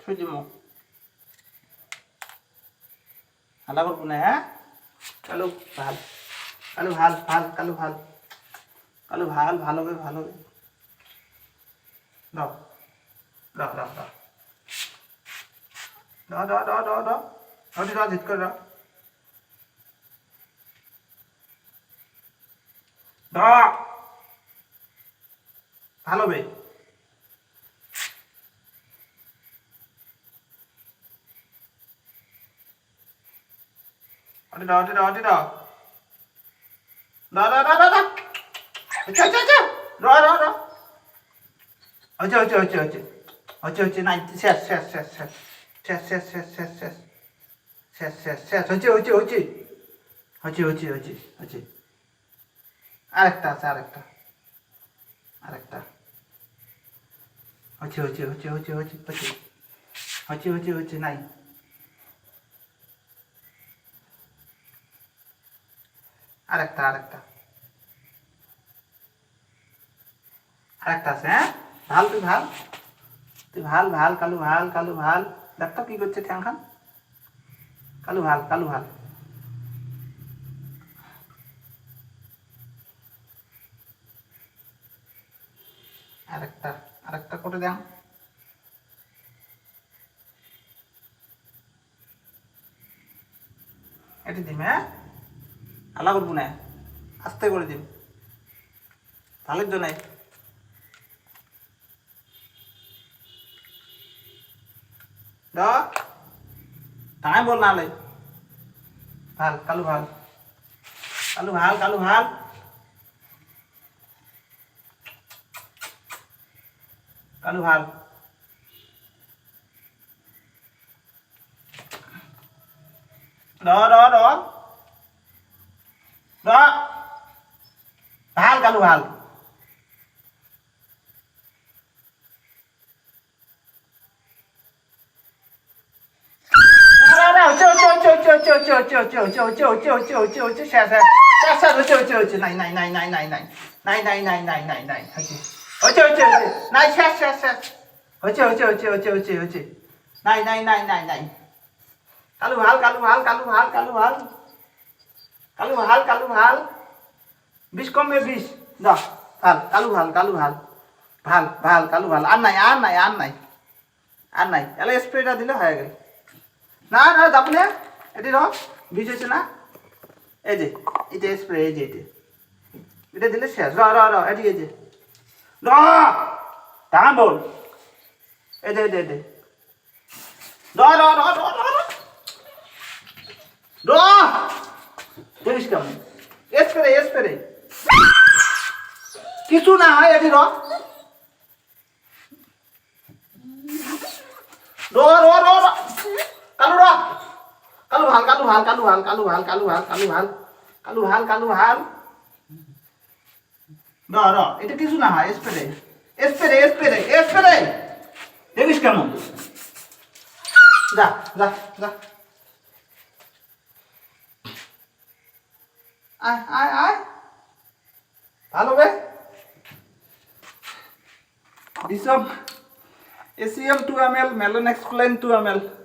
থৈ দিম হালা করবো না হ্যাঁ কালু ভাল কালু ভাল ভাল কালু ভাল কালু ভাল ভালো হবে ভালো হবে দাও দাও দাও দাও দাও দাও দাও দাও দাও দাও দাও জিত করে দাও দাও ভালো হবে অটি দাও অটি দাও অটি দাও দাও দাও দাও দাও আচ্ছা আচ্ছা আচ্ছা দাও দাও দাও আচ্ছা আচ্ছা আচ্ছা আচ্ছা আচ্ছা আচ্ছা নাই শেষ শেষ শেষ শেষ শেষ শেষ শেষ শেষ শেষ শেষ শেষ হচ্ছে হচ্ছে হচ্ছে হচ্ছে হচ্ছে হচ্ছে হচ্ছে আরেকটা আছে আরেকটা আরেকটা হচ্ছে হচ্ছে হচ্ছে হচ্ছে হচ্ছে হচ্ছে হচ্ছে হচ্ছে হচ্ছে নাই আরেকটা আরেকটা আরেকটা আছে হ্যাঁ ভাল তুই ভাল তুই ভাল ভাল কালু ভাল কালু ভাল দেখ তো কি করছে ঠ্যাং খান কালু ভাল কালু ভাল আরেকটা আরেকটা করে দেন এটি দিম হ্যাঁ আলা করবো না আস্তে করে দিম ভালোর জন্য তাই বল না লে ভাল কালু ভাল কালু ভাল কালু ভাল কালু ভাল দ দ দ দ ভাল কালু ভাল কালু ভাল কালু ভাল কালু ভাল কালু ভাল কালু ভাল কালু ভাল বিষ কমবে বিষ দাও ভাল কালু ভাল কালু ভাল ভাল ভাল কালু ভাল আর নাই আর নাই আর নাই আর নাই এলা স্প্রেটা দিলে হয়ে গেল না না যাবো না এটি র বিষ হয়েছে না এই যে এটা স্প্রে এই যে এটা দিলে শেষ র র র এটি এই যে র দাম বল এই দে দে দে র র র র র র দেখিস কেমন স্প্রে স্প্রে কিছু না হয় এটি র র র র র কালু র কালু ভাল কালু ভাল কালু ভাল কালু ভাল কালু ভাল কালু ভাল কালু ভাল কালু ভাল র র এটা কিছু না হয় স্প্রে স্প্রে স্প্রে স্প্রে দেখিস কেমন যা যা যা আয় আয় আয় ভালো হবে This of ACM 2 ml, Melonex 2 ml.